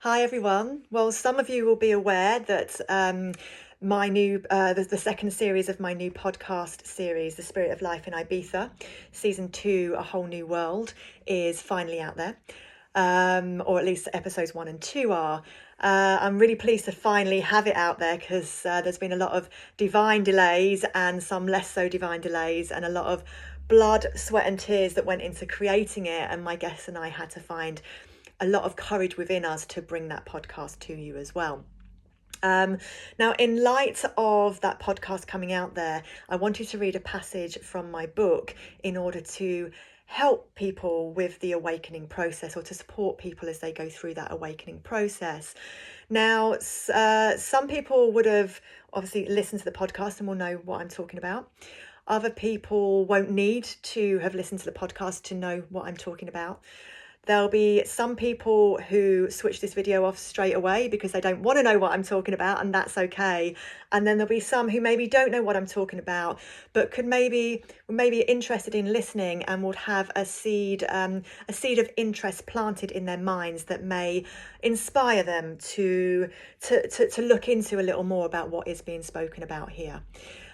Hi everyone. Well, some of you will be aware that my new the second series of my new podcast series, The Spirit of Life in Ibiza, season 2, A Whole New World, is finally out there. Or at least episodes 1 and 2 are. I'm really pleased to finally have it out there because there's been a lot of divine delays and some less so divine delays, and a lot of blood, sweat, and tears that went into creating it. And my guests and I had to find a lot of courage within us to bring that podcast to you as well. Now, in light of that podcast coming out there, I wanted to read a passage from my book in order to help people with the awakening process, or to support people as they go through that awakening process. Now, some people would have obviously listened to the podcast and will know what I'm talking about. Other people won't need to have listened to the podcast to know what I'm talking about. There'll be some people who switch this video off straight away because they don't want to know what I'm talking about, and that's okay. And then there'll be some who maybe don't know what I'm talking about, but could maybe interested in listening and would have a seed of interest planted in their minds that may inspire them to look into a little more about what is being spoken about here.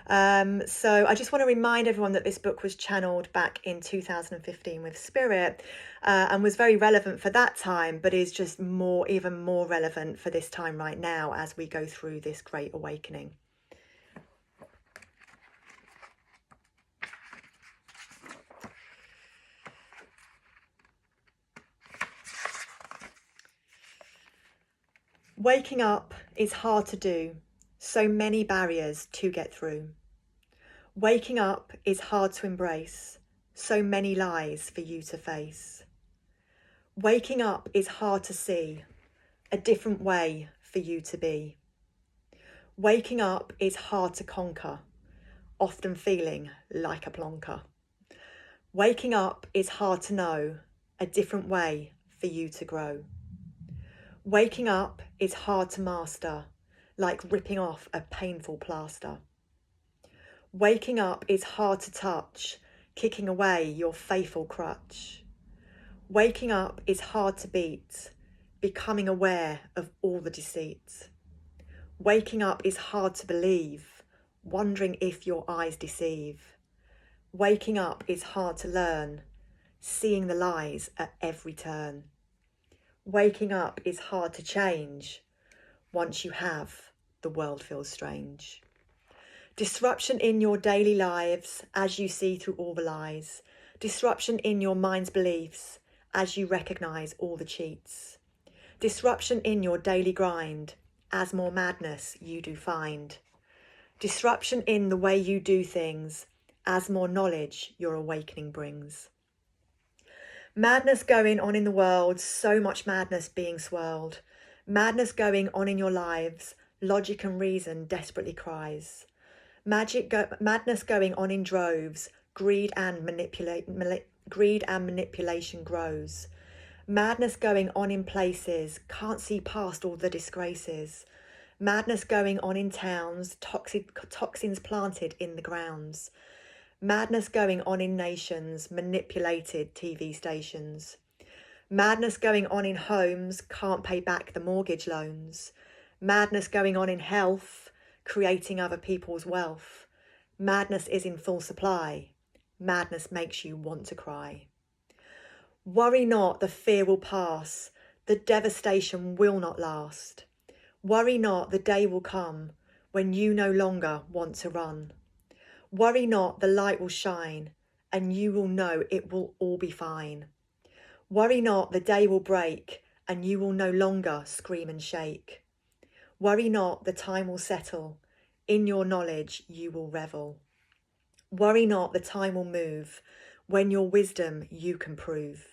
So I just want to remind everyone that this book was channeled back in 2015 with Spirit, and was very relevant for that time, but is just even more relevant for this time right now as we go through this great awakening. Waking up is hard to do, so many barriers to get through. Waking up is hard to embrace, so many lies for you to face. Waking up is hard to see, a different way for you to be. Waking up is hard to conquer, often feeling like a plonker. Waking up is hard to know, a different way for you to grow. Waking up is hard to master, like ripping off a painful plaster. Waking up is hard to touch, kicking away your faithful crutch. Waking up is hard to beat, becoming aware of all the deceit. Waking up is hard to believe, wondering if your eyes deceive. Waking up is hard to learn, seeing the lies at every turn. Waking up is hard to change. Once you have, the world feels strange. Disruption in your daily lives as you see through all the lies. Disruption in your mind's beliefs as you recognise all the cheats. Disruption in your daily grind as more madness you do find. Disruption in the way you do things as more knowledge your awakening brings. Madness going on in the world, so much madness being swirled. Madness going on in your lives, logic and reason desperately cries. Madness going on in droves, greed and manipulation grows. Madness going on in places, can't see past all the disgraces. Madness going on in towns, toxins planted in the grounds. Madness going on in nations, manipulated TV stations. Madness going on in homes, can't pay back the mortgage loans. Madness going on in health, creating other people's wealth. Madness is in full supply. Madness makes you want to cry. Worry not, the fear will pass. The devastation will not last. Worry not, the day will come when you no longer want to run. Worry not, the light will shine and you will know it will all be fine. Worry not, the day will break and you will no longer scream and shake. Worry not, the time will settle. In your knowledge you will revel. Worry not, the time will move. When your wisdom you can prove.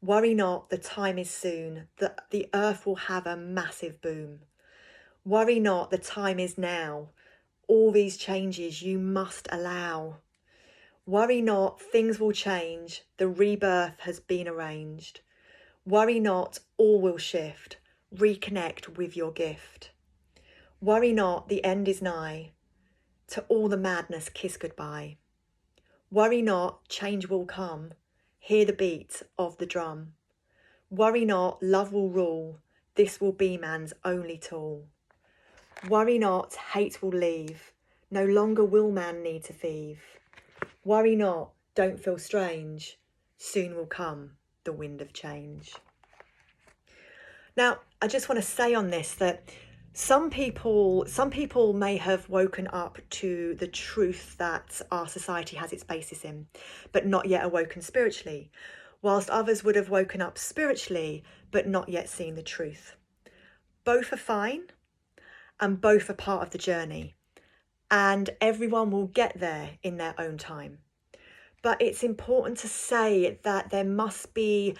Worry not, the time is soon. The earth will have a massive boom. Worry not, the time is now. All these changes you must allow. Worry not, things will change. The rebirth has been arranged. Worry not, all will shift. Reconnect with your gift. Worry not, the end is nigh. To all the madness kiss goodbye. Worry not, change will come. Hear the beat of the drum. Worry not, love will rule. this will be man's only tool. Worry not, hate will leave. No longer will man need to thieve. Worry not, don't feel strange. Soon will come the wind of change. Now, I just want to say on this that some people may have woken up to the truth that our society has its basis in, but not yet awoken spiritually, whilst others would have woken up spiritually, but not yet seen the truth. Both are fine, and both are part of the journey, and everyone will get there in their own time. But it's important to say that there must be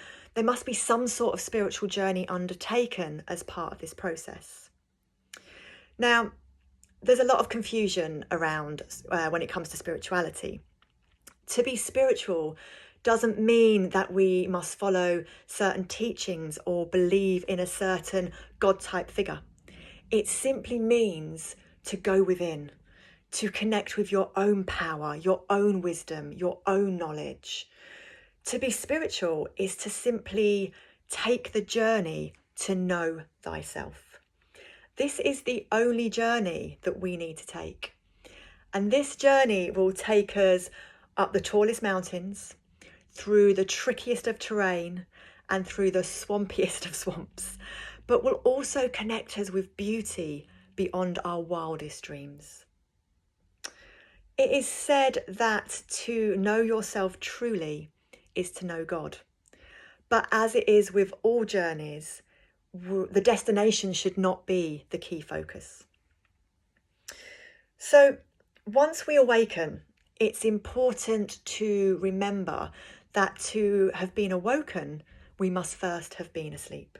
some sort of spiritual journey undertaken as part of this process. Now, there's a lot of confusion around when it comes to spirituality. To be spiritual doesn't mean that we must follow certain teachings or believe in a certain God-type figure. It simply means to go within, to connect with your own power, your own wisdom, your own knowledge. To be spiritual is to simply take the journey to know thyself. This is the only journey that we need to take. And this journey will take us up the tallest mountains, through the trickiest of terrain, and through the swampiest of swamps, but will also connect us with beauty beyond our wildest dreams. It is said that to know yourself truly is to know God. But as it is with all journeys, the destination should not be the key focus. So once we awaken, it's important to remember that to have been awoken, we must first have been asleep.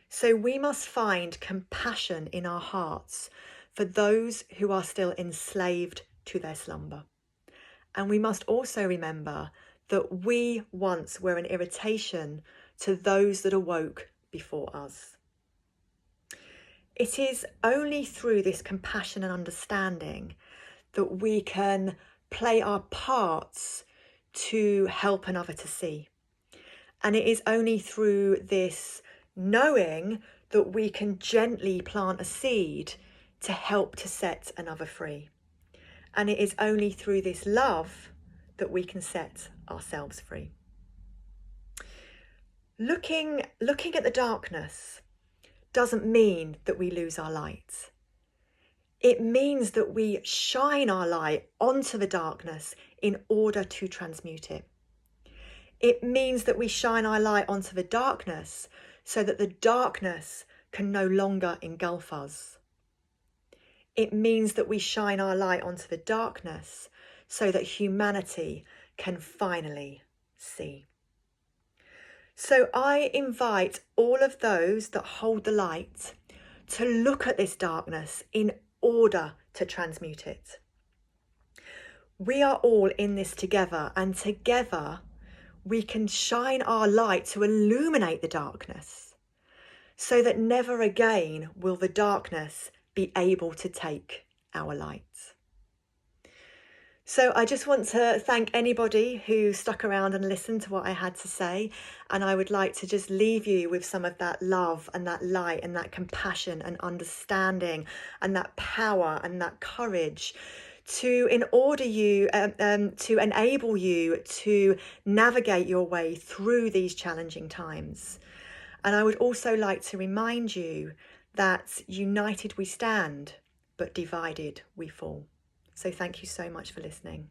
So we must find compassion in our hearts for those who are still enslaved to their slumber. And we must also remember that we once were an irritation to those that awoke before us. It is only through this compassion and understanding that we can play our parts to help another to see. And it is only through this knowing that we can gently plant a seed to help to set another free. And it is only through this love that we can set ourselves free. Looking at the darkness doesn't mean that we lose our light. It means that we shine our light onto the darkness in order to transmute it. It means that we shine our light onto the darkness so that the darkness can no longer engulf us. It means that we shine our light onto the darkness so that humanity can finally see. So I invite all of those that hold the light to look at this darkness in order to transmute it. We are all in this together, and together we can shine our light to illuminate the darkness so that never again will the darkness be able to take our light. So I just want to thank anybody who stuck around and listened to what I had to say. And I would like to just leave you with some of that love and that light and that compassion and understanding and that power and that courage to enable you to navigate your way through these challenging times. And I would also like to remind you that united we stand, but divided we fall. So thank you so much for listening.